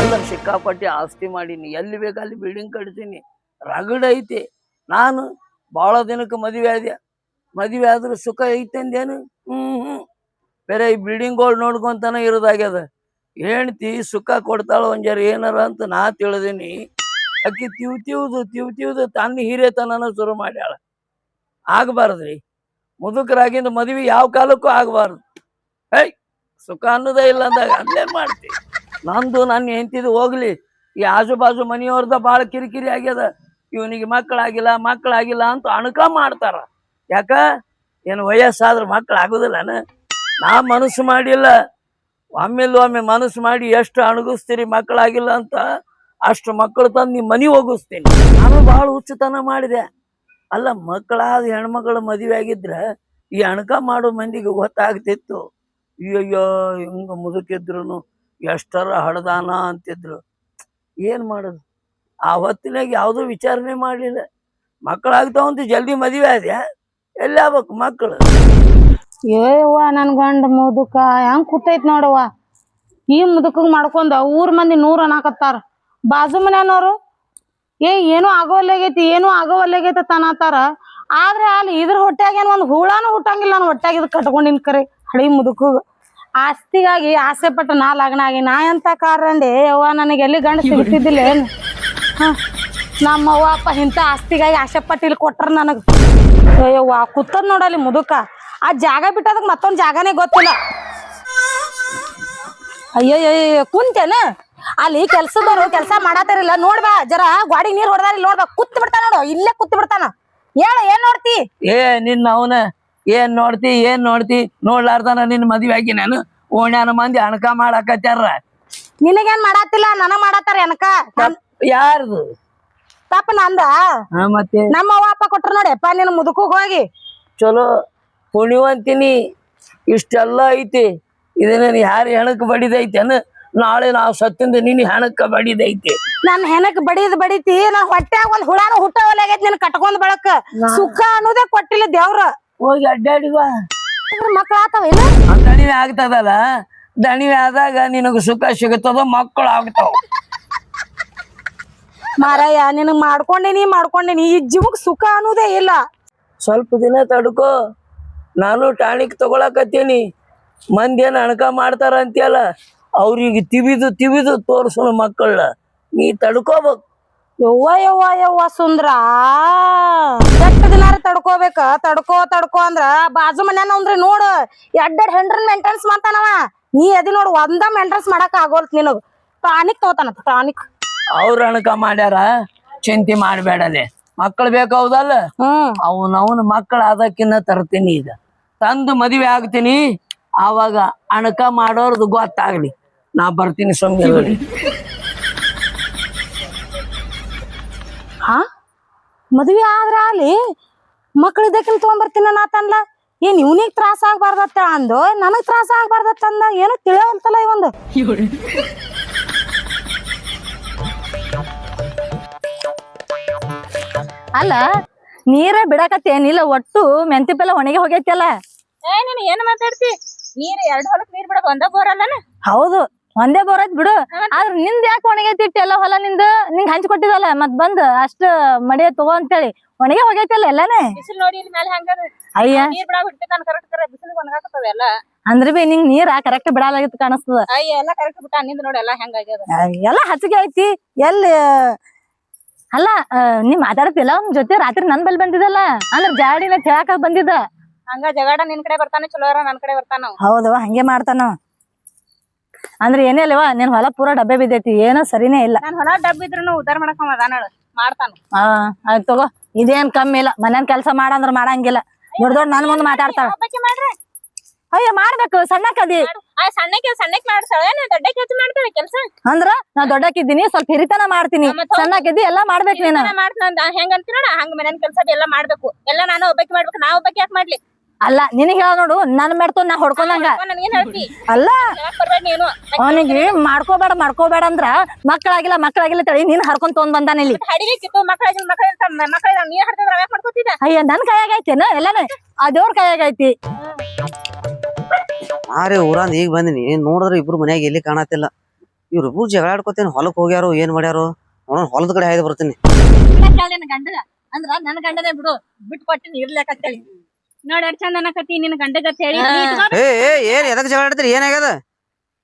ಎಲ್ಲ ಸಿಕ್ಕಾಪಟ್ಟಿ ಆಸ್ತಿ ಮಾಡೀನಿ, ಎಲ್ಲಿ ಬೇಕು ಅಲ್ಲಿ ಬಿಲ್ಡಿಂಗ್ ಕಟ್ತೀನಿ, ರಗಡ್ ಐತಿ. ನಾನು ಭಾಳ ದಿನಕ್ಕೆ ಮದುವೆ ಆದ್ರೂ ಸುಖ ಐತಂದೇನು? ಬೇರೆ ಈ ಬಿಲ್ಡಿಂಗ್ಗಳು ನೋಡ್ಕೊಂತಾನ ಇರೋದಾಗ್ಯದ. ಹೆಂಡ್ತಿ ಸುಖ ಕೊಡ್ತಾಳ ಒಂಜಾರ ಏನಾರ ಅಂತ ನಾ ತಿಳಿದೀನಿ. ಅಕ್ಕಿ ತಿವ್ತಿವ್ದು ತನ್ನ ಹಿರೇತನನ ಶುರು ಮಾಡ್ಯಾಳ. ಆಗಬಾರ್ದ್ರಿ, ಮುದುಕರಾಗಿಂದ ಮದುವೆ ಯಾವ ಕಾಲಕ್ಕೂ ಆಗಬಾರ್ದು. ಸುಖ ಅನ್ನೋದೇ ಇಲ್ಲ ಅಂದಾಗ ಅಲ್ಲೇನ್ ಮಾಡ್ತಿ? ನಂದು ನನ್ನ ಹೆಂಡತಿದು ಹೋಗ್ಲಿ, ಈ ಆಜು ಬಾಜು ಮನೆಯವ್ರದ ಭಾಳ ಕಿರಿಕಿರಿ ಆಗ್ಯದ. ಇವನಿಗೆ ಮಕ್ಕಳಾಗಿಲ್ಲ ಅಂತ ಅಣಕ ಮಾಡ್ತಾರ. ಯಾಕ ಏನು ವಯಸ್ಸಾದ್ರೆ ಮಕ್ಕಳು ಆಗುದಿಲ್ಲನ? ನಾ ಮನಸ್ಸು ಮಾಡಿಲ್ಲ, ಒಮ್ಮೆ ಮನಸ್ಸು ಮಾಡಿ ಎಷ್ಟು ಅಣಗಿಸ್ತೀರಿ ಮಕ್ಕಳಾಗಿಲ್ಲ ಅಂತ ಅಷ್ಟು ಮಕ್ಕಳು ತಂದು ನಿಮ್ಮ ಮನೆ ಹೋಗಿಸ್ತೀನಿ. ನಾನು ಭಾಳ ಹುಚ್ಚುತನ ಮಾಡಿದೆ. ಅಲ್ಲ, ಮಕ್ಕಳಾದ ಹೆಣ್ಮಕ್ಳು ಮದುವೆ ಆಗಿದ್ರೆ ಈ ಅಣಕ ಮಾಡೋ ಮಂದಿಗೆ ಗೊತ್ತಾಗ್ತಿತ್ತು. ಅಯ್ಯಯ್ಯೋ ಹಿಂಗ ಮುದುಕಿದ್ರು ಎಷ್ಟರ ಹಡ್ದಾನ ಅಂತಿದ್ರು. ಏನು ಮಾಡೋದು? ಆ ಹೊತ್ತಿನಾಗ ಯಾವುದೂ ವಿಚಾರಣೆ ಮಾಡಲಿಲ್ಲ. ಮಕ್ಕಳಾಗ್ತಾವಂತ ಜಲ್ದಿ ಮದುವೆ ಆದ್ಯಾ? ಎಲ್ಲಿ ಆಗ್ಬೇಕು ಮಕ್ಕಳು? ಏವ್ವ ನನ್ ಗಂಡ ಮುದುಕ ಹೆಂಗ್ ಕೂತೈತ್ ನೋಡವ್ವ. ಈ ಮುದುಕಗ್ ಮಾಡ್ಕೊಂಡ ಊರ್ ಮಂದಿ 100 ಅನ್ನಾಕತ್ತಾರ. ಬಾಜು ಮನ್ಯಾನವ್ರು ಏನೂ ಆಗೋವಲ್ಲಾಗೈತಿ ತನ್ನತಾರ. ಆದ್ರೆ ಅಲ್ಲಿ ಇದ್ರ ಹೊಟ್ಯಾಗೇನ್ ಒಂದ್ ಹುಳಾನು ಹುಟ್ಟಂಗಿಲ್ಲ. ನಾನು ಹೊಟ್ಯಾಗ ಇದು ಕಟ್ಕೊಂಡಿನ್ ಕರೆ ಹಳಿ ಮುದುಕಗ್ ಆಸ್ತಿಗಾಗಿ ಆಸೆ ಪಟ್ಟ ನಾ ಲಗ್ನ ಆಗಿ ನಾ ಎಂತ ಕಾರಂಡೆ ಯವ್ವ. ನನಗೆ ಎಲ್ಲಿ ಗಂಡ ಸಿಗ್ತಿದ್ದಿಲ್ಲ ಏನು? ನಮ್ಮವ್ವ ಅಪ್ಪ ಇಂಥ ಆಸ್ತಿಗಾಗಿ ಆಸೆ ಪಟ್ಟು ಇಲ್ಲಿ ಕೊಟ್ರ ನನಗ್. ಅಯ್ಯವ್ವ ಕೂತದ್ ನೋಡಲ್ಲಿ ಮುದುಕ. ಆ ಜಾಗ ಬಿಟ್ಟದಕ್ ಮತ್ತೊಂದ್ ಜಾಗನೇ ಗೊತ್ತಿಲ್ಲ. ಅಯ್ಯಯ್ಯ ಕುಂತೇನ ಅಲ್ಲಿ ಕೆಲ್ಸದವ್ರು ಕೆಲಸ ಮಾಡಾತಾರಿಲ್ಲ. ನೋಡ್ಬಾ ಜರ ಗಾಡಿ ನೀರ್ ಹೊಡೆದಾರ ನೋಡ್ಬಾ. ಕೂತ್ ಬಿಡ್ತಾನ ನೋಡು, ಇಲ್ಲೇ ಕೂತ್ ಬಿಡ್ತಾನ. ಏನ್ ನೋಡ್ತಿ? ನಿನ್ನ ಅವನ ಏನ್ ನೋಡ್ತಿ? ನೋಡ್ಲಾರ್ದಾನ ನಿನ್ ಮದ್ವೆ ಆಗಿ ನಾನು ಓಣ್ಯಾನ ಮಂದಿ ಅಣಕ ಮಾಡಾಕತ್ಯಾರ. ನಿನಗೇನ್ ಮಾಡಾತಿಲ್ಲ, ನನಗ್ ಮಾಡಾತಾರ ಅನಕ. ಯಾರ್ದು ತಪ್ಪ ನಂದ? ಮತ್ತೆ ನಮ್ಮ ಅವ್ವ ಅಪ್ಪ ಕೊಟ್ರ ನೋಡಿಯಪ್ಪ ನಿನ್ ಮುದುಕಗ್ ಹೋಗಿ. ಚಲೋ ಪುಣ್ಯವಂತಿನಿ. ಇಷ್ಟೆಲ್ಲ ಐತಿ, ಇದನ್ನ ಯಾರು ಹೆಣಕ್ ಬಡಿದೈತೇನ? ನಾಳೆ ನಾವು ಸತ್ತಿಂದ ನಿನ್ ಹೆಣಕ್ಕ ಬಡಿದೈತಿ. ನನ್ ಹೆಣಕ್ ಬಡಿತಿ. ನಾ ಹೊಟ್ಯಾಗ ಒಂದ್ ಹುಳಾನು ಹುಟ್ಟವಲ್ಲಾಗೈತಿ ನಿನ್ ಕಟ್ಕೊಂಡ್ ಬಳಕ. ಸುಖ ಅನ್ನೋದೇ ಕೊಟ್ಟಿಲ್ಲ ದೇವ್ರ. ಹೋಗಿ ಅಡ್ಡಾಡಿವಾ, ಮಕ್ಳ ಆತಾವೇನು? ದಣಿವೆ ಆಗ್ತದಲ್ಲ, ದಣಿವೆ ಆದಾಗ ನಿನಗ ಸುಖ ಸಿಗುತ್ತದ, ಮಕ್ಕಳು ಆಗ್ತಾವ. ಮಾರಾಯ ನಿನಗ್ ಮಾಡ್ಕೊಂಡೇನಿ ಈ ಜೀವಕ್ ಸುಖ ಅನ್ನೋದೇ ಇಲ್ಲ. ಸ್ವಲ್ಪ ದಿನ ತಡ್ಕೋ, ನಾನು ಟಾಣಿಕ್ ತಗೊಳಕತ್ತೀನಿ. ಮಂದಿ ಏನ್ ಅಣಕ ಮಾಡ್ತಾರ ಅಂತೀಯಲ್ಲ, ಅವ್ರಿಗೆ ತಿವಿದು ತೋರ್ಸೋಣ ಮಕ್ಕಳ. ನೀ ತಡ್ಕೋಬೇಕು. ಯವ್ವ ಸುಂದ್ರ, ಎಷ್ಟು ದಿನಾರ ತಡ್ಕೋಬೇಕ? ತಡ್ಕೋ ಅಂದ್ರ ಬಾಜು ಮನ್ಯಾನ ಅಂದ್ರಿ ನೋಡು ಎಡ್ಡೆಡ್ ಹೆಂಡ್ರನ್ ಮೇಂಟೆನ್ಸ್ ಮಾಡ್ತಾನವ. ನೀ ಅದಿ ನೋಡು ಒಂದ ಮೇಂಟೆನ್ಸ್ ಮಾಡಕ್ ಆಗೋಲ್ತ್ ನಿನಗ್. ಟಾನಿಕ್ ತಗೋತಾನ ಟಾನಿಕ್. ಅವ್ರ ಅಣಕ ಮಾಡ್ಯಾರ, ಚಿಂತೆ ಮಾಡ್ಬೇಡಲೆ. ಮಕ್ಕಳು ಬೇಕಾವುದಲ್ಲ, ಅವನವನ ಮಕ್ಕಳು ಅದಕ್ಕಿನ್ನ ತರ್ತೀನಿ. ಈಗ ತಂದು ಮದುವೆ ಆಗ್ತೀನಿ, ಆವಾಗ ಅಣಕ ಮಾಡೋರ್ದು ಗೊತ್ತಾಗ್ಲಿ. ನಾ ಬರ್ತೀನಿ ಸುಮ್ಮನೆ. ಮದ್ವಿ ಆದ್ರ ಅಲ್ಲಿ ಮಕ್ಳಿದ್ದಕ್ಕಿನ್ ತಗೊಂಡ್ಬರ್ತೀನ ನಾತನ್ಲ. ಏನ್ ಇವ್ನಿಗ್ ತ್ರಾಸ ಆಗ್ಬಾರ್ದತ್ತ ಅಂದು ನನಗ್ ತ್ರಾಸ ಆಗ್ಬಾರ್ದತ್ತ ಅಂದ. ಏನೋ ತಿಳಿಯವಂತಲ್ಲ ಇವಂದು. ಅಲ್ಲ ನೀರ ಬಿಡಾಕತ್ತೇನಿಲ್ಲ, ಒಟ್ಟು ಮೆಂತಿ ಬೆಲ್ಲ ಒಣಗಿ ಹೋಗೈತಿಲ್ಲ. ನೀನ್ ಏನ್ ಮಾತಾಡ್ತಿ? ನೀರ್ 2 ಹೊಲಕ್ ನೀರ್ ಬಿಡಕ್ ಒಂದ ಬೋರ್ ಅಲ್ಲನ? ಹೌದು, ಒಂದೇ ಬೋರ್ ಐತ್ ಬಿಡು. ಆದ್ರ ನಿಂದ ಯಾಕೆ ಒಣಗೈತಿ ಎಲ್ಲ ಹೊಲ? ನಿಂಗ್ ಹಂಚಿ ಕೊಟ್ಟಿದಲ್ಲ, ಮತ್ ಬಂದ್ ಅಷ್ಟ ಮಡಿಯ ತಗೋ ಅಂತೇಳಿ ಒಣಗಿ ಹೋಗೈತಿಲ್ಲ ಎಲ್ಲಾನೇ. ಬಿಸಿಲ್ ನೋಡಿ ಇಲ್ಲಿ ಮೇಲೆ ಹಂಗದ. ಅಯ್ಯ ನೀರ್ ಬಿಡಾಕ್ ಬಿಡ್ತೇನೆ ಕರೆಕ್ಟ್ ಬಿಸಿಲಿಗೆ ಒಣಗಾಕತ್ತವ ಎಲ್ಲ. ಅಂದ್ರೆ ಬಿ ನಿಂಗ್ ನೀರ ಕರೆಕ್ಟ್ ಬಿಡಲಾಗಿತ್ತು ಕಾಣಿಸ್ತದ. ಅಯ್ಯ ಎಲ್ಲಾ ಕರೆಕ್ಟ್ ಬಿಟ್ಟ. ನಿಂದ ನೋಡಿ ಎಲ್ಲಾ ಹೆಂಗಾಗ್ಯದ. ಎಲ್ಲಾ ಹಚ್ಚಿಗೆ ಐತಿ ಎಲ್ಲಿ. ಅಲ್ಲ ನೀ ಮಾತಾಡ್ತಿಲ್ಲ ಅವ್ನ ಜೊತೆ ರಾತ್ರಿ ನನ್ ಬಲ್ ಬಂದಿದ್ದಲ್ಲ, ಅಂದ್ರ ಜಾಡಿನ ಹೇಳಾಕ ಬಂದಿದ್ದ. ಹಂಗ ಜಗಾಡ ನಿನ್ ಕಡೆ ಬರ್ತಾನೆ, ಚಲೋ ನನ್ ಕಡೆ ಬರ್ತಾನ. ಹೌದವ, ಹಂಗೆ ಮಾಡ್ತಾನ. ಅಂದ್ರೆ ಏನೇ ಅಲ್ವಾ, ನಿನ್ ಹೊಲ ಪೂರಾ ಡಬ್ಬೆ ಬಿದ್ದೈತಿ, ಏನೋ ಸರಿನೇ ಇಲ್ಲ. ನಾನ್ ಹೊಲ ಡಬ್ಬ ಇದ್ರು ಉದ್ದಾರ ಮಾಡಕ್ ಮಾಡ್ತಾನ. ಆಯ್ತು ತಗೋ, ಇದೇನ್ ಕಮ್ಮಿ ಇಲ್ಲ. ಮನೇನ್ ಕೆಲ್ಸ ಮಾಡಂದ್ರ ಮಾಡಂಗಿಲ್ಲ. ದೊಡ್ಡ ನನ್ ಮುಂದ್ ಮಾತಾಡ್ತಾಳ. ಅಯ್ಯ ಮಾಡ್ಬೇಕು, ಸಣ್ಣಕ್ಕದಿ. ಸಣ್ಣಕ್ ಮಾಡ್ತಾಳೆ, ದೊಡ್ಡ ಕೆಲಸ ಮಾಡ್ತಾಳೆ. ಕೆಲ್ಸ ಅಂದ್ರ ನಾ ದೊಡ್ಡಕ್ಕಿದ್ದೀನಿ, ಸ್ವಲ್ಪ ಹಿರಿತನ ಮಾಡ್ತೀನಿ. ಸಣ್ಣಕ್ಕಿದ್ದಿ ಎಲ್ಲಾ ಮಾಡ್ಬೇಕು ನೀನು. ಹೆಂಗ ಅಂತೀನ ಹಂಗ ಮನೇನ್ ಕೆಲ್ಸ ಎಲ್ಲ ಮಾಡ್ಬೇಕು. ಎಲ್ಲ ನಾನು ಒಬ್ಬಾಕಿ ಮಾಡ್ಬೇಕು. ನಾ ಒಬ್ಬಾಕಿ ಯಾಕೆ ಮಾಡ್ಲಿ? ಅಲ್ಲ ನಿನಗ್ ಹೇಳ ನೋಡು, ನನ್ ಮೆಡ್ತು ನಾ ಹೊಡ್ಕೊಂಡಂಗ ಅಲ್ಲ. ಅವನಿಗೆ ಮಾಡ್ಕೋಬೇಡ ಅಂದ್ರ ಮಕ್ಕಳಾಗಿಲ್ಲ ತಳಿ ನೀನ್ ಹರ್ಕೊಂಡ್ ತಗೊಂಡ್ ಬಂದಾನ ಇಲ್ಲಿ. ಅಯ್ಯ ನನ್ ಕೈಯಾಗೈತೇನ ಎಲ್ಲಾನು? ಅದೇವ್ರ ಕೈಯಾಗೈತಿ. ಊರಾಂದ್ ಈಗ ಬಂದಿನಿ, ನೋಡಿದ್ರೆ ಇಬ್ರು ಮನ್ಯಾಗ ಎಲ್ಲಿ ಕಾಣತಿಲ್ಲ. ಇವ್ರಿಬ್ರು ಜಗಳ ಆಡ್ಕೋತೇನೆ ಹೊಲಕ್ ಹೋಗ್ಯಾರೋ ಏನ್ ಮಾಡ್ಯಾರೋ ನೋಡೋಣ ಹೊಲದ ಕಡೆ ಹಾಯ್ದು ಬರ್ತೀನಿ. ಗಂಡಗ ಅಂದ್ರ ನನ್ ಗಂಡನೇ ಬಿಡು ಬಿಟ್ ಕೊಟ್ಟಿನಿ ಇರ್ಲಕತ್ತೇಳಿ ನೋಡ್ ಎಷ್ಟ್ ಚಂದ ಅನ್ನಕತ್ತಿ ನಿನ್ ಗಂಡಗತ್ ಹೇಳಿ ಏನ್ ಎದಕ್ ಜಗಳ ಆಡ್ತೀರಿ ಏನಾಗ್ಯದ?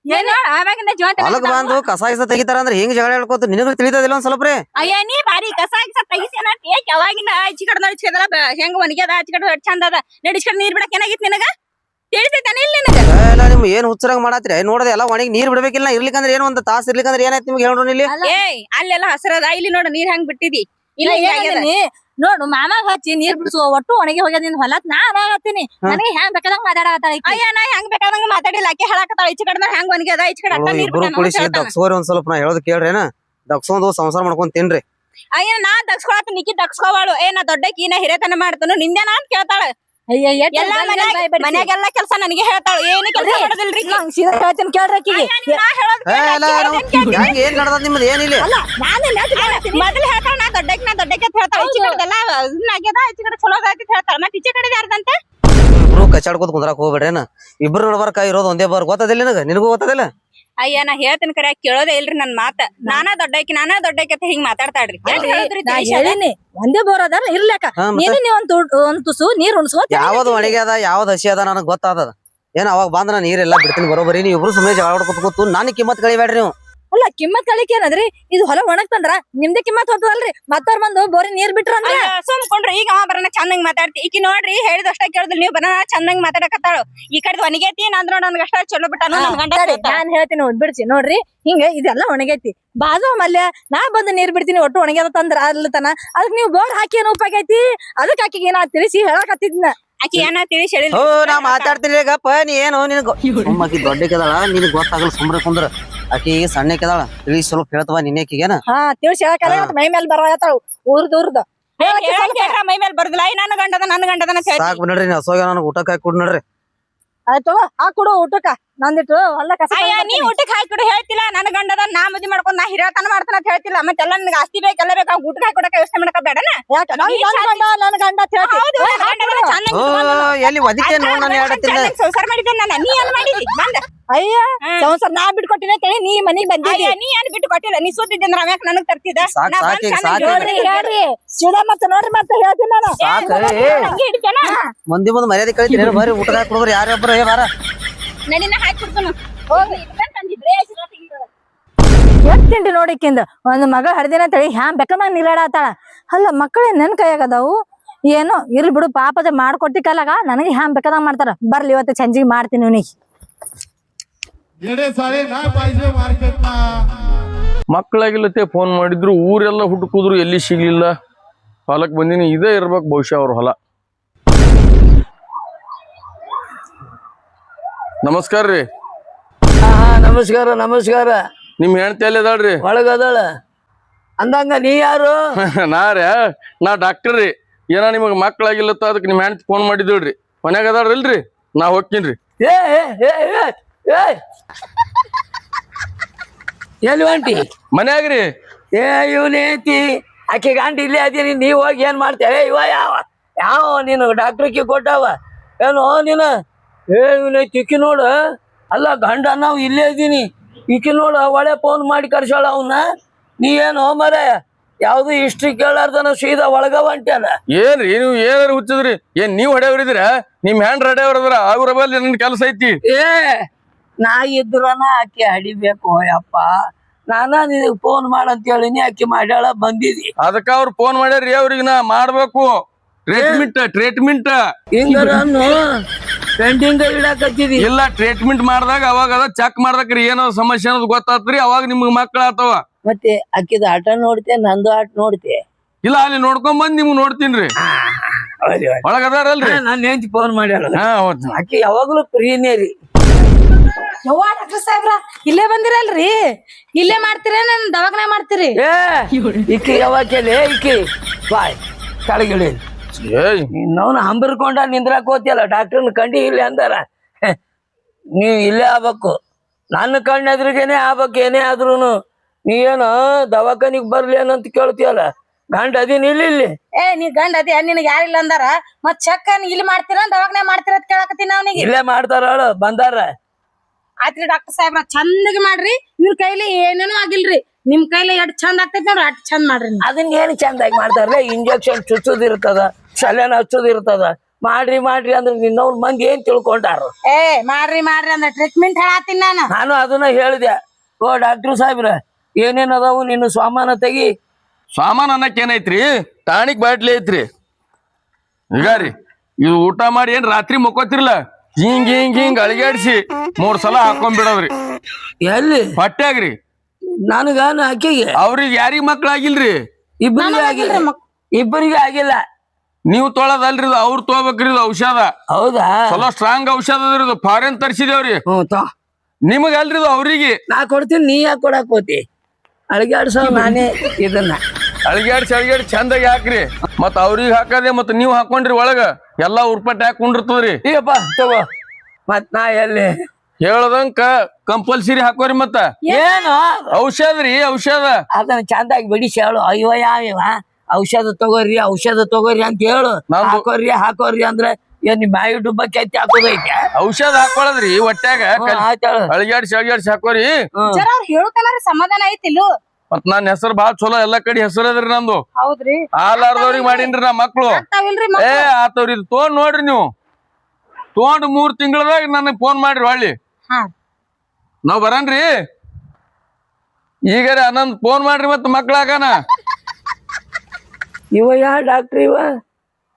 ಏನ್ ಆವಾಗಿಂದ ಜೋತ್ ಹೊಲಕ್ ಬಂದು ಕಸ ಗಿಸ ತೆಗಿತಾರ ಅಂದ್ರೆ ಹಿಂಗ್ ಜಗಳ ಆಡ್ಕೋತ ನಿನಗ ತಿಳಿತದಿಲ್ಲ ಒಂದ್ ಸ್ವಲ್ಪ ರೀ. ಅಯ್ಯ ನೀ ಬಾರಿ ಕಸ ಗಿಸ ತೆಗಿಸ್ಯಾನ ಯಾವಾಗಿನ ಆಚಿ ಕಡೆ ನಡಿಸ್ಕದಲ್ಲ ಹೆಂಗ್ ಒಣಗ್ಯದ ಆಚಿ ಕಡೆ ಚಂದ ಅದ ನಡಿಸ್ಕಡೆ ನೀರ್ ಬಿಡಕ್ ಏನಾಗಿತ್ ನಿನಗ ತಿಳಿತೈತಾನೆ ಇಲ್ಲ ನಿನಗ? ಎಲ್ಲ ನಿಮ್ ಏನ್ ಹುಚ್ಚರಂಗ್ ಮಾಡತ್ರಿ ನೋಡದೆ ಎಲ್ಲ ಒಣಗಿ ನೀರ್ ಬಿಡ್ಬೇಕಿಲ್ಲ ಇರ್ಲಿಕ್ಕಂದ್ರೆ ಏನು ಒಂದ್ ತಾಸ್ ಇರ್ಲಿಕ್ಕಂದ್ರೆ ಏನಾಯ್ತು ನಿಮ್ಗೆ ಹೇಳ್ರಿ ಇಲ್ಲಿ. ಏಯ್ ಅಲ್ಲೆಲ್ಲ ಹಸರದ ಇಲ್ಲಿ ನೋಡು ನೀರ್ ಹೆಂಗ್ ಬಿಟ್ಟಿದಿ ಇಲ್ಲ ನೋಡು ಮಾಮಾಗ ಹಚ್ಚಿ ನೀರ್ ಬಿಡಿಸುವ ಒಟ್ಟು ಒಣಗಿ ಹೋಗ್ಯದ ನಿನ್ ಹೊಲಕ್ ನಾ ಅವಾಗತ್ತೀನಿ ನನಗೆ ಹೆಂಗ್ ಬೇಕಾದಂಗ ಮಾತಾಡಕತ್ತಾಳ ಅಯ್ಯ ನಾ ಹೆಂಗ್ ಬೇಕಾದಂಗ ಮಾತಾಡಿಲ್ಲ ಆಕೆ ಹೇಳಕತ್ತಾಳ ಈಚೆ ಕಡೆ ಹೆಂಗ್ ಒಣಗ್ಯದ ಈಚೆ ಕಡೆ ಅಟ್ಟ ನೀರ್ ಇಬ್ರು ಕುಡಿಸಿ ದಕ್ಸೋರಿ ಒಂದ್ ಸ್ವಲ್ಪ ನಾ ಹೇಳೋದ್ ಕೇಳ್ರೇನ ದಕ್ಸೊಂದು ಸಂಸಾರ ಮಾಡ್ಕೊಂಡ್ ತಿನ್ರಿ. ಅಯ್ಯ ನಾ ದಕ್ಸ್ಕೊಳತ್ ನಿಕ್ಕಿ ದಕ್ಸ್ಕೋವಾಳು ಏ ನಾ ದೊಡ್ಡಕಿ ನಾ ಹಿರೇತನ ಮಾಡ್ತಾನು ನಿಂದೇನ ಅಂತ ಕೇಳ್ತಾಳ ಎಲ್ಲಾ ಮನ್ಯಾಗೆಲ್ಲ ಕೆಲ್ಸ ನನಗೆ ಹೇಳ್ತಾಳು ಏನು ಕೆಲ್ಸ ಮಾಡೋದಿಲ್ರಿ ಹೇಳ್ತೀನಿ ಕೇಳ್ರಿ ಏನ್ ನಡ್ದ ನಿಮ್ದು ಏನಿಲ್ಲ ಮೊದಲು ಹೇಳ್ತಾಳ ನಾ ದೊಡ್ಡಕಿ ಅಂತ ಹೇಳ್ತಾಳ ಈಚೆ ಕಡೆದೆಲ್ಲ ಆಗ್ಯದ ಈಚೆ ಕಡೆ ಚಲೋ ಆಯ್ತು ಹೇಳ್ತಾಳ ಮತ್ ಈಚೆ ಕಡೆ ಯಾರ್ದಂತ ಇಬ್ರು ಕಚ್ಚಾಡ್ಕೋತ ಕುಂದ್ರಾಕ್ ಹೋಗ್ಬೇಡ್ರೇನ ಇಬ್ರು ನಡ್ಬಾರ್ಕ ಇರೋದು ಒಂದೇ ಬಾರ್ ಗೊತ್ತದಿಲ್ಲ ನಿನಗೂ ಗೊತ್ತದಿಲ್ಲ. ಅಯ್ಯ ನಾ ಹೇಳ್ತೀನಿ ಕರೆ ಕೇಳೋದೇ ಇಲ್ರಿ ನನ್ ಮಾತ ನಾನಾ ದೊಡ್ಡಕಿ ಅಂತ ಹಿಂಗ್ ಮಾತಾಡ್ತಾಳ್ರಿ ಹೇಳಿನಿ ಒಂದೇ ಬೋರ್ ಅದ ಇರ್ಲಕ ನೀನು ನೀವ್ ಒಂದ್ ತುಸು ನೀರ್ ಉಣ್ಸುವ ಯಾವ್ದು ಒಣಗಿ ಅದ ಯಾವ್ದು ಹಸಿ ಅದ ನನಗ್ ಗೊತ್ತಾದ ಏನ್ ಅವಾಗ ಬಂದ್ರ ನೀರೆಲ್ಲಾ ಬಿಡ್ತೀನಿ ಬರೋಬರಿ ನೀವು ಇಬ್ರು ಸುಮ್ಮನೆ ಜಗಳ ಆಡ್ಕೊತ ಕೂತು ನಾನು ಕಿಮ್ಮತ್ ಕಳಿಬೇಡ್ರಿ ನೀವು. ಅಲ್ಲ ಕಿಮ್ಮತ್ ಕಳಿಕೆ ಏನದ್ರಿ ಇದು ಹೊಲ ಒಣಗ್ತಂದ್ರ ನಿಮ್ದೇ ಕಿಮ್ಮತ್ ಹೋಗ್ತದಲ್ರಿ ಮತ್ತವ್ರ ಬಂದು ಬೋರಿ ನೀರ್ ಬಿಟ್ರ ಅಂದ್ರೆ ಸುಮ್ಕೊಂಡ್ರಿ ಈಗ ಅವ ಬರೋಣ ಚಂದಂಗ್ ಮಾತಾಡ್ತಿ ಈಕಿ ನೋಡ್ರಿ ಹೇಳಿದಷ್ಟ ಕೇಳಿದ್ರಿ ನೀವು ಬರೋಣ ಚಂದಂಗ್ ಮಾತಾಡಕತ್ತಾಳು ಈ ಕಡೆ ಒಣಗೈತಿ ನಂದ್ರ ನನ್ಗಷ್ಟ ಚಲೋ ಬಿಟ್ಟಾನು ನನ್ ಗಂಡ ನಾನ್ ಹೇಳ್ತೀನಿ ಬಿಡ್ಸಿ ನೋಡ್ರಿ ಹಿಂಗ ಇದೆಲ್ಲ ಒಣಗೈತಿ ಬಾಜು ಮಲ್ಯ ನಾ ಬಂದು ನೀರ್ ಬಿಡ್ತೀನಿ ಒಟ್ಟು ಒಣಗ್ಯದ ತಂದ್ರ ಅಲ್ಲತನ ಅದಕ್ ನೀವು ಬೋರ್ ಹಾಕಿ ಏನ್ ಉಪಯೋಗ ಐತಿ ಅದಕ್ ಆಕಿಗೆ ಏನ ತಿಳಿಸಿ ಹೇಳಕತ್ತಿದ್ನ ಆಕಿ ಏನ ತಿಳಿಸಿ ಹೇಳಿ ನಾ ಮಾತಾಡ್ತೀನಿ ಗಪ್ಪ ನೀ ಏನು ನಿನಗ ಆಕಿ ದೊಡ್ಡಕ್ಕೆದಾಳ ನಿನಗ್ ಗೊತ್ತಾಗಲ್ಲ ಸುಮ್ರೆ ಕುಂದ್ರ ಆಕಿ ಸಣ್ಣಕ್ಕೆದಾಳ ತಿಳಿಸಿ ಸ್ವಲ್ಪ ಹೇಳ್ತವ ನಿನ್ನೆಕಿಗೇನ ಹಾ ತಿಳಿಸಿ ಹೇಳಕಲ್ಲ ಮೈ ಮೇಲೆ ಬರತಾಳು ಊರ್ದ ಮೈ ಮೇಲೆ ಬರ್ದಿಲ್ಲ ನನ್ನ ಗಂಡದ ಸಾಕ್ ಬಿಡ್ರಿ ನೀವು ಹಸೋಗ ನನಗೆ ಊಟಕ್ಕೆ ಹಾಕಿ ಕೊಡ್ ನೋಡ್ರಿ. ಆಯ್ತು ಆ ಕೊಡು ಊಟಕ್ಕ ನಂದಿಟ್ಟು ಹೊಲ ಕಸ ನೀ ಊಟಕ್ಕೆ ಹಾಕಿಡು ಹೇಳ್ತಿಲ್ಲ ನನ್ನ ಗಂಡದ ನಾ ಮದ್ವಿ ಮಾಡ್ಕೊಂಡ್ ನಾ ಹಿರಿಯತನ ಮಾಡ್ತಾನ ಅಂತ ಹೇಳ್ತಿಲ್ಲ ಮತ್ತೆಲ್ಲ ನನ್ಗೆ ಆಸ್ತಿ ಬೇಕೆಲ್ಲ ಬೇಕಾ ಊಟಕ್ಕೆ ಹಾಕಿ ಕೊಡಕ ಯೋಚನೆ ಮಾಡಕ ಬೇಡನ ನನ್ ಗಂಡ ಎಲ್ಲಿ ಒದಿಕೆ ನೋಡ್ ನಾನು ಹೇಳ್ತಿಲ್ಲ ಸಂಸಾರ ಮಾಡಿದ್ದೆ ನಾನು ನೀ ಏನ್ ಮಾಡಿದಿ ಬಂದ ಅಯ್ಯ ಸಂಸಾರ ನಾ ಬಿಟ್ಕೊಟ್ಟಿನ ಕೇಳಿ ನೀ ಮನಿಗ್ ಬಂದಿ ನೀ ಏನ್ ಬಿಟ್ಟು ಕೊಟ್ಟಿಲ್ಲ ನೀ ಸುದ್ದಿದ್ದೆ ಅಂದ್ರೆ ಅವ್ಯಾಕ ನನಗ್ ತರ್ತಿದ್ದ ಹೇಳ್ರಿ ಸೀದಾ ಮತ್ತೆ ನೋಡ್ರಿ ಮತ್ತೆ ಹೇಳ್ತೀನಿ ನಾನು ಮಂದಿ ಮುಂದೆ ಮರ್ಯಾದೆ ಕಳಿತೀನಿ ಬರ್ರಿ ಊಟಕ್ಕೆ ಹಾಕಿ ಕೊಡ್ರಿ ಯಾರೊಬ್ಬರು ಬಾರ ನಡಿನ ಹಾಕಿ ಕೊಡ್ತಾನ ಎಷ್ಟ್ ತಿಂಡಿ ನೋಡಿಕಿಂದ ಒಂದ್ ಮಗಳ ಹಡ್ದಿನ ತಳಿ ಹ್ಯಾಂಗ್ ಬೇಕಂದ ನೀರಾಡತ್ತಾಳ ಅಲ್ಲ ಮಕ್ಕಳೇ ನನ್ ಕೈಯಾಗದಾವು ಏನೋ ಇರ್ಲಿ ಬಿಡು ಪಾಪದ ಮಾಡ್ಕೊಟ್ಟಿ ಕಾಲಾಗ ನನಗೆ ಹ್ಯಾಂಗ್ ಬೇಕಾದಂಗ ಮಾಡ್ತಾರ ಬರ್ಲಿ ಇವತ್ತು ಸಂಜಿಗೆ ಮಾಡ್ತೀನಿ ಅವನಿಗೆ ಮಕ್ಕಳಾಗಿಲ್ಲತ್ತೆ ಫೋನ್ ಮಾಡಿದ್ರು ಊರೆಲ್ಲ ಹುಡುಕಿದ್ರು ಎಲ್ಲಿ ಸಿಗ್ಲಿಲ್ಲ ಹೊಲಕ್ ಬಂದಿನಿ ಇದೇ ಇರ್ಬೇಕು ಬಹುಶಃ ಅವ್ರ ಹೊಲ. ನಮಸ್ಕಾರ ರೀ. ನಮಸ್ಕಾರ ನಮಸ್ಕಾರ. ನಿಮ್ ಹೆಣ್ತಿ ಎಲ್ಲಿ ಅದಾಳ್ರಿ? ಒಳಗದಾಳ. ಅಂದಂಗ ನೀ ಯಾರು? ನಾ ಡಾಕ್ಟರ್ ರೀ. ಏನ ನಿಮಗ್ ಮಕ್ಕಳಾಗಿಲ್ಲತ್ತ ಅದಕ್ಕೆ ನಿಮ್ ಹೆಣ್ತಿ ಫೋನ್ ಮಾಡಿದ್ರಿ ಮನ್ಯಾಗ ಅದಾಳ್ರಿಲ್ರಿ ನಾ ಹೋಗ್ತೀನ್ರಿ. ಎಲ್ಲಿ ಹೊಂಟಿ? ಮನ್ಯಾಗ್ರಿ. ಇವನೇತಿ ಆಕೆ ಗಂಟ ಇಲ್ಲೇ ಅದೀನಿ ನೀವ್ ಹೋಗಿ ಏನ್ ಮಾಡ್ತೇವೆ ಇವ ಯಾವ ನೀನು ಡಾಕ್ಟ್ರಿಗೆ ಕೊಟ್ಟವ ಏನೋ ನೀನು ಇವನೈತಿ ಇಕ್ಕಿ ನೋಡು ಅಲ್ಲ ಗಂಡ ನಾವು ಇಲ್ಲೇ ಇದೀನಿ ಈಕಿ ನೋಡು ಒಳ್ಳೆ ಫೋನ್ ಮಾಡಿ ಕರ್ಸಾಳ ಅವನ್ನ ನೀ ಏನು ಮರ ಯಾವ್ದು ಹಿಸ್ಟ್ರಿ ಕೇಳಾರ್ದನ ಸೀದಾ ಒಳಗ ಹೊಂಟ್ಯಾನ. ಏನ್ರಿ ನೀವು ಏನಾರು ಹುಚ್ಚದ್ರಿ ಏನ್ ನೀವ್ ಹೊಡೆಯವ್ರಿದ್ರ ನಿಮ್ ಹ್ಯಾಂಡ್ ರೆಡಿಯವ್ರದ್ರ ಅವ್ರ ಬಲ್ಲಿ ನನ್ ಕೆಲಸ ಐತಿ. ನಾ ಇದ್ರನ ಆಕೆ ಹಡಿಬೇಕು ಯಪ್ಪ ನಾನ ನಿನಗ್ ಫೋನ್ ಮಾಡಂತ ಹೇಳಿನಿ ಆಕೆ ಮಾಡ್ಯಾಳ ಬಂದಿದಿ ಅದಕ್ಕ ಅವ್ರು ಫೋನ್ ಮಾಡ್ಯಾರಿ ಅವ್ರಿಗೆ ನಾ ಮಾಡ್ಬೇಕು ಟ್ರೀಟ್ಮೆಂಟ್ ಹಿಂಗಾರನ್ನು ಪೆಂಡಿಂಗ್ ಇಡಾಕತ್ತಿದಿ. ಇಲ್ಲ ಟ್ರೀಟ್ಮೆಂಟ್ ಮಾಡ್ದಾಗ ಅವಾಗ ಅದ ಚೆಕ್ ಮಾಡ್ದಕ್ರಿ ಏನೋ ಸಮಸ್ಯೆ ಅನ್ನೋದು ಗೊತ್ತಾತ್ರಿ ಅವಾಗ ನಿಮ್ಗ್ ಮಕ್ಳ ಆತವ. ಮತ್ತೆ ಅಕ್ಕಿದ ಆಟ ನೋಡ್ತೆ ನಂದು ಆಟ ನೋಡ್ತೆ ಇಲ್ಲ ಅಲ್ಲಿ ನೋಡ್ಕೊಂಡ್ ಬಂದ್ ನಿಮ್ಗ್ ನೋಡ್ತೀನ್ರಿ ಒಳಗದಾರಲ್ರಿ. ನಾನು ಹೆಂಚಿ ಫೋನ್ ಮಾಡ್ಯಾಳ ಹೌದು ಆಕಿ ಯಾವಾಗ್ಲೂ ಪ್ರಿಯನೇ ರೀ. ಯವ್ವ ಡಾಕ್ಟರ್ ಸಾಹೇಬ್ರ ಇಲ್ಲೇ ಬಂದಿರಲ್ರಿ ಇಲ್ಲೇ ಮಾಡ್ತೀರ ನನ್ ದವಾಖಾನೆ ಮಾಡ್ತೀರಿ? ಇಕ್ಕಿ ಯಾವಾಗಲೇ ಇಕ್ಕಿ ಬಾಯ್ ಕೆಳಗಿಳಿ ಇನ್ನವನು ಹಂಬರ್ಕೊಂಡ ನಿಂದ್ರಾಕ್ ಹೋತಿಯಲ್ಲ ಡಾಕ್ಟರ್ನ ಕಂಡಿ ಇಲ್ಲಿ ಅಂದಾರ ನೀವ್ ಇಲ್ಲೇ ಆಗ್ಬೇಕು ನನ್ನ ಕಣ್ಣೆದ್ರಿಗೇನೆ ಆಗ್ಬೇಕು ಏನೇ ಆದ್ರೂನು ನೀ ಏನು ದವಾಖಾನಿಗ್ ಬರ್ಲಿ ಏನಂತ ಕೇಳ್ತೀಯಲ್ಲ ಗಂಡ ಅದೀನಿ ಇಲ್ಲಿ ನೀ ಗಂಡ ಅದೇ ನಿನಗೆ ಯಾರಿಲ್ಲ ಅಂದಾರ ಮತ್ ಚೆಕ್ ಇಲ್ಲಿ ಮಾಡ್ತೀರ ದವಾಖಾನೆ ಮಾಡ್ತೀರ ಅಂತ ಕೇಳಕತ್ತೀನಿ ಅವನಿಗೆ. ಇಲ್ಲೇ ಮಾಡ್ತಾರ ಬಂದಾರ ಆಯ್ತ್ರಿ ಡಾಕ್ಟರ್ ಸಾಹೇಬ್ರ ಚಂದಗೆ ಮಾಡ್ರಿ ಇವ್ರ ಕೈಲಿ ಏನೇನು ಆಗಿಲ್ರಿ ನಿಮ್ ಕೈಲಿ ಎಷ್ಟ್ ಚಂದ ಆಗ್ತೈತಿ ನೋಡ್ರಿ ಅಷ್ಟ್ ಚಂದ ಮಾಡ್ರಿ ನೀವು. ಅದನ್ನ ಏನು ಚಂದಾಗಿ ಮಾಡ್ತಾರಲ್ಲ ಇಂಜೆಕ್ಷನ್ ಚುಚ್ಚೋದಿರ್ತದ ಸಲನ್ ಹಚ್ಚೋದಿರ್ತದ ಮಾಡ್ರಿ ಅಂದ್ರೆ ನಿನ್ನವ್ರ ಮಂದಿ ಏನ್ ತಿಳ್ಕೊಂಡಾರು ಏ ಮಾಡ್ರಿ ಅಂದ್ರೆ ಟ್ರೀಟ್ಮೆಂಟ್ ಹೇಳತ್ತೀನಿ ನಾನು ಅದನ್ನ ಹೇಳಿದೆ. ಓ ಡಾಕ್ಟರ್ ಸಾಹೇಬ್ರ ಏನೇನ್ ಅದಾವು ನಿನ್ನ ಸಾಮಾನ ತೆಗಿ. ಸಾಮಾನ್ ಅನ್ನಕ್ ಏನೈತ್ರಿ ಟಾಣಿಕ್ ಬಾಟ್ಲಿ ಐತ್ರಿ. ಈಗ ರೀ ಇದು ಊಟ ಮಾಡಿ ಏನ್ ರಾತ್ರಿ ಮಕ್ಕೋತಿರ್ಲ ಹಿಂಗ್ ಅಳಿಗಾಡ್ಸಿ 3 ಸಲ ಹಾಕೊಂಡ್ಬಿಡೋದ್ರಿ ಎಲ್ಲಿ ಹೊಟ್ಯಾಗ್ರಿ. ನನಗಾನ ಆಕೆಗೆ ಅವ್ರಿಗೆ ಯಾರಿಗ್ ಮಕ್ಳಾಗಿಲ್ರಿ, ಇಬ್ಬರಿಗೆ ಆಗಿಲ್ಲ. ನೀವ್ ತೊಳದಲ್ರಿ ಇದು, ಅವ್ರು ತೊಗೋಬೇಕ್ರಿ ಇದು ಔಷಧ. ಹೌದಾ? ಚಲೋ ಸ್ಟ್ರಾಂಗ್ ಔಷಧ ಅದ್ರಿ ಇದು, ಫಾರಿನ್ ತರ್ಸಿದೇವ್ರಿ. ನಿಮಗ್ ಅಲ್ರಿ ಇದು, ಅವ್ರಿಗೆ ನಾ ಕೊಡ್ತೀನಿ, ನೀ ಯಾಕೆ ಕೊಡಾಕ್ ಹೋತಿ? ಅಳಿಗಾಡ್ಸೋ ನಾನೇ ಇದನ್ನ ಅಳಿಗಾಡ್ಸಿ ಚಂದಾಗಿ ಹಾಕ್ರಿ. ಮತ್ ಅವ್ರಿಗೆ ಹಾಕದೆ ಮತ್ ನೀವ್ ಹಾಕೊಂಡ್ರಿ ಒಳಗ ಎಲ್ಲಾ ಉರ್ಪಟ್ಟಿ ಹಾಕೊಂಡಿರ್ತದ್ರಿ. ಈಗಪ್ಪ ತಗೋ. ಮತ್ ನಾ ಎಲ್ಲಿ ಹೇಳದಂಕ ಕಂಪಲ್ಸರಿ ಹಾಕೋರಿ. ಮತ್ತ ಏನು ಔಷಧ ರೀ, ಔಷಧ ಅದನ್ನ ಚಂದಾಗಿ ಬಿಡಿಸಿ ಹೇಳು. ಅಯ್ಯೋ ಯಾವ ಔಷಧ ತಗೋರಿ ಅಂತ ಹೇಳು. ಹಾಕೋರಿ ಅಂದ್ರೆ ಏನ್ ನಿಮ್ ಬಾಯಿ ಡುಬ್ಬ ಕೆತ್ತಿ ಹಾಕೋದೈತೆ? ಔಷಧ ಹಾಕೊಳದ್ರಿ ಹೊಟ್ಯಾಗ. ಅಳಿಗಾಡ್ಸಿ ಹಾಕೋರಿ. ಹೇಳುತ್ತಲ್ಲ ಸಮಾಧಾನ ಐತಿಲ್ಲ. ಮತ್ ನಾನ್ ಹೆಸರು ಬಾಳ ಚಲೋ, ಎಲ್ಲಾ ಕಡೆ ಹೆಸರು ಅದ್ರಿ ನಂದು. ಹೌದ್ರಿ? ಆಲಾರ್ದವ್ರಿಗೆ ಮಾಡೀನ್ರಿ ನಾ ಮಕ್ಳು. ಏ ಆತವ್ರಿ, ಇದು ತೊಗೊಂಡ್ ನೋಡ್ರಿ ನೀವು. ತೊಗೊಂಡ್ 3 ತಿಂಗಳದಾಗ ನನಗ್ ಫೋನ್ ಮಾಡ್ರಿ ಹೊಳ್ಳಿ. ನಾವ್ ಬರನ್ರಿ ಈಗ. ಅನ್ನೊಂದ್ ಫೋನ್ ಮಾಡ್ರಿ ಮತ್ ಮಕ್ಳಾಗನ. ಇವ ಯಾ ಡಾಕ್ಟ್ರ್ ಇವ?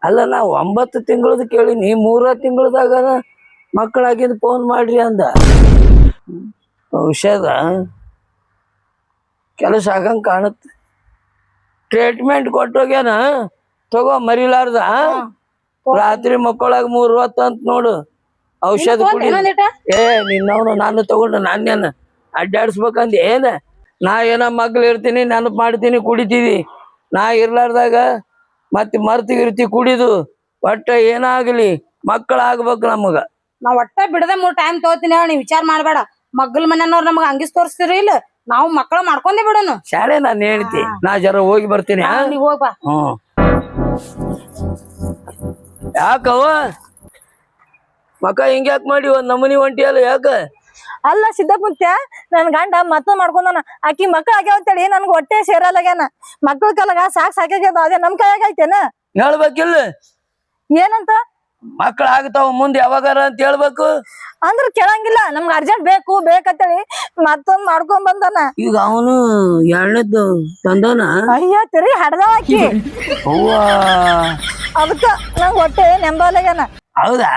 ಅಲ್ಲ ನಾ 9 ತಿಂಗಳದ ಕೇಳಿನಿ, 3 ತಿಂಗಳದಾಗ ಮಕ್ಕಳಾಗಿದ್ ಫೋನ್ ಮಾಡ್ರಿ ಅಂದ. ಔಷಧ ಕೆಲಸ ಆಗಂಗ್ ಕಾಣುತ್ತೆ. ಟ್ರೀಟ್ಮೆಂಟ್ ಕೊಟ್ಟೋಗ್ಯಾನ, ತಗೋ ಮರಿಲಾರ್ದ. ರಾತ್ರಿ ಮಕ್ಕಳಾಗ 3 ಹೊತ್ತು ಅಂತ ನೋಡು ಔಷಧ ಕುಡಿ. ಏ ನಿನ್ನವನು ನಾನು ತಗೊಂಡು ನಾನೇನ ಅಡ್ಡಾಡ್ಸ್ಬೇಕಂದ ಏನ? ನಾ ಏನ ಮಗ್ಳು ಇರ್ತೀನಿ, ನೆನಪು ಮಾಡ್ತೀನಿ, ಕುಡಿತೀವಿ. ನಾ ಇರ್ಲಾರ್ದಾಗ ಮತ್ತೆ ಮರ್ತಿಗಿರ್ತಿ ಕುಡಿದು. ಒಟ್ಟ ಏನಾಗ್ಲಿ ಮಕ್ಕಳಾಗ್ಬೇಕು ನಮಗ. ನಾ ಒಟ್ಟ ಬಿಡದೆ 3 ಟೈಮ್ ತಗೋತೀನಿ, ನೀವ್ ವಿಚಾರ ಮಾಡ್ಬೇಡ. ಮಗ್ಳ ಮನೆಯವ್ರು ನಮಗ ಅಂಗಿಸ್ ತೋರಿಸ್ತೀರಿ ಇಲ್ಲ, ನಾವು ಮಕ್ಕಳು ಮಾಡ್ಕೊಂಡೆ ಬಿಡೋನು. ಶಾಲೆ ನಾನು ಹೇಳ್ತಿ, ನಾ ಜರ ಹೋಗಿ ಬರ್ತೀನಿ. ನೀವ್ ಹೋಗ್ಬಾ. ಯಾಕವ ಮಕ್ಕ ಹಿಂಗ್ಯಾಕ್ ಮಾಡಿ ಒಂದ್ ನಮೂನಿ ಹೊಂಟಿಯಲ್ಲ ಯಾಕ? ಅಲ್ಲ ಸಿದ್ದಪ್ಪಂತ್ಯ, ನನ್ ಗಂಡ ಮತ್ತೊಂದ್ ಮಾಡ್ಕೊಂಡನ. ಆಕಿ ಮಕ್ಳ ಆಗ್ಯಾವಂತೇಳಿ ನನ್ಗ ಹೊಟ್ಟೆ ಸೇರಲ್ಲಾಗ್ಯಾನ. ಮಕ್ಳ ಕಲಗ ಸಾಕಾಗ್ಯದ, ಅದೇ ನಮ್ ಕೈಯಾಗ ಐತೇನ? ಹೇಳ್ಬೇಕಿಲ್ಲ ಏನಂತ? ಮಕ್ಳ ಆಗ್ತಾವ ಮುಂದೆ ಯಾವಾಗಾರ ಅಂತ ಹೇಳ್ಬೇಕು. ಅಂದ್ರ ಕೇಳಂಗಿಲ್ಲ, ನಮ್ಗ ಅರ್ಜೆಂಟ್ ಬೇಕಂತೇಳಿ ಮತ್ತೊಂದ್ ಮಾಡ್ಕೊಂಡ್ ಬಂದಾನ. ಈಗ ಅವನು 2ನೇದ್ದು ತಂದನ. ಅಯ್ಯ ತಿರಿ ಹಡ್ದವ ಆಕಿ. ಅದಕ್ಕ ನಂಗ್ ಹೊಟ್ಟೆ ನೆಂಬಲ್ಲಾಗ್ಯಾನ. ಹೌದಾ?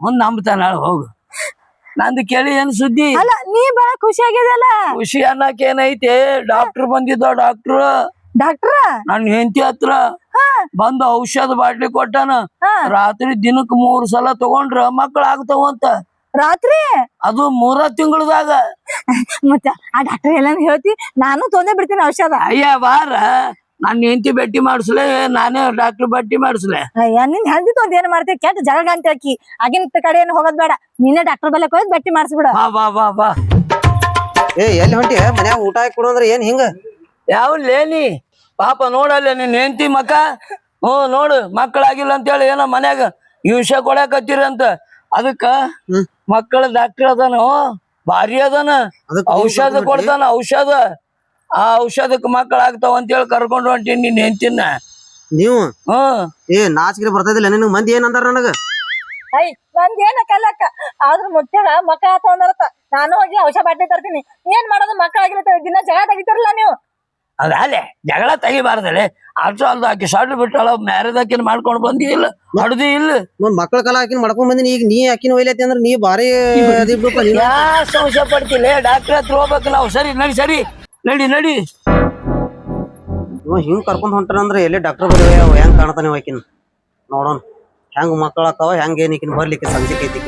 ಮುಂದ್ ನಂಬ್ತಾನ ಹೋಗು. ನಂದು ಕೇಳಿ ಏನ್ ಸುದ್ದಿ? ಅಲ್ಲ ನೀ ಬಹಳ ಖುಷಿ ಆಗಿದೆಲ್ಲ. ಖುಷಿ ಅನ್ನಕ್ ಏನೈತೆ? ಡಾಕ್ಟರ್ ಬಂದಿದ್ದ. ಡಾಕ್ಟ್ರ ನನ್ ಹೆಂಡತಿ ಹತ್ರ ಬಂದು ಔಷಧ ಬಾಟ್ಲಿ ಕೊಟ್ಟಾನ. ರಾತ್ರಿ ದಿನಕ್ 3 ಸಲ ತಗೊಂಡ್ರ ಮಕ್ಳ ಆಗ್ತಾವಂತ. ರಾತ್ರಿ ಅದು 3 ತಿಂಗಳದಾಗ. ಮತ್ತ ಆ ಡಾಕ್ಟರ್ ಎಲ್ಲ ಹೇಳ್ತಿ, ನಾನು ತೊಂದೆ ಬಿಡ್ತೀನಿ ಔಷಧ. ಅಯ್ಯ ಬಾರ, ನನ್ನ ಹೆಂಡತಿ ಭೇಟಿ ಮಾಡಿಸ್ಲೆ, ನಾನೇ ಡಾಕ್ಟರ್ ಭೇಟಿ ಮಾಡಿಸ್ಲೆ. ಅಯ್ಯ ನಿನ್ ಹೆಂಡತಿ ತೊಂದ್ ಏನ್ ಮಾಡ್ತೀವಿ? ಕೆಟ್ಟ ಜಗಳ ಅಂತ ಹಾಕಿ ಆಗಿನ ಕಡೆ ಏನು ಹೋಗೋದ್ ಬೇಡ, ನೀನೇ ಡಾಕ್ಟರ್ ಬಲ್ಲಕ್ ಹೋಗಿ ಭೇಟಿ ಮಾಡಿಸ್ಬಿಡ. ಬಾ. ಏ ಎಲ್ಲಿ ಹೊಂಟಿ? ಮನ್ಯಾಗ ಊಟ ಹಾಕಿ ಕೊಡು ಅಂದ್ರೆ ಏನ್ ಹಿಂಗ? ಯಾವನ್ಲೇನಿ ಪಾಪ ನೋಡಲ್ಲ ನಿನ್ ಹೆಂಡತಿ ಮಕ್ಕ. ನೋಡು ಮಕ್ಕಳಾಗಿಲ್ಲ ಅಂತೇಳಿ ಏನೋ ಮನ್ಯಾಗ ವಿಷ ಕೊಡಕತ್ತೀರಂತ. ಅದಕ್ಕ ಮಕ್ಕಳ ಡಾಕ್ಟರ್ ಅದಾನ, ಭಾರಿ ಅದಾನ. ಔಷಧ ಕೊಡ್ತಾನ, ಔಷಧ. ಆ ಔಷಧಕ್ ಮಕ್ಕಳಾಗ್ತಾವ ಅಂತೇಳಿ ಕರ್ಕೊಂಡು ಹೊಂಟೀನಿ ನಿನ್ ಹೆಂಡತಿನ. ನೀವು ಏ ನಾಚಿಕೆ ಬರ್ತದಿಲ್ಲ ನಿನಗ್? ಮಂದಿ ಏನಂದಾರ ನನಗ? ಮಂದಿ ಏನ ಕಲ್ಲಕ್ಕ, ಆದ್ರ ಮುಟ್ಟಾಗ ಮಕ್ಕ ಆತಂದರತ್ತ. ನಾನು ಹೋಗಿ ಔಷಧ ಬಾಟ್ಲಿ ತರ್ತೀನಿ. ಏನ್ ಮಾಡೋದು? ಮಕ್ಕ ಆಗಿರ್ತಾವ, ದಿನ ಜಗಳ ತೆಗಿತಾರಲ್ಲ ನೀವು. ಅದೇ ಜಗಳ ತೆಗಿಬಾರ್ದಲೆ. ಅಷ್ಟು ಅಲ್ದ ಆಕಿ ಶಾರ್ಟ್ ಬಿಟ್ಟಾಳ, ಮ್ಯಾರೇಜ್ ಮಾಡ್ಕೊಂಡ್ ಬಂದಿಲ್ಲ, ಹೊಡ್ದಿ ಇಲ್ಲ. ಮಕ್ಕಳ ಕಾಲ ಹಾಕಿನ ಮಾಡ್ಕೊಂಡ್ ಬಂದಿನಿ. ಈಗ ನೀ ಹಾಕಿನ ಒಯ್ಲತ್ತಿ ಅಂದ್ರೆ ನೀ ಬಾರಿ ಯಾ ಸಂಶಯ ಪಡ್ತಿಲ್ಲ? ಡಾಕ್ಟರ್ ಹತ್ರ ಹೋಗ್ಬೇಕು ನಾವು. ಸರಿ ನಡಿ. ಹಿಂಗ್ ಕರ್ಕೊಂಡ್ ಹೊಂಟ್ರ ಅಂದ್ರೆ ಎಲ್ಲಿ ಡಾಕ್ಟರ್ ಬರೀ ಹೆಂಗ್ ಕಾಣತಾನೆ ಆಕಿನ ನೋಡೋಣ. ಹೆಂಗ್ ಮಕ್ಕಳ ಆಕಾವ, ಹೆಂಗ್ ಏನಿಕಿನ ಬರ್ಲಿಕ್ಕೆ ಸಂಜೆ ಐತಿ.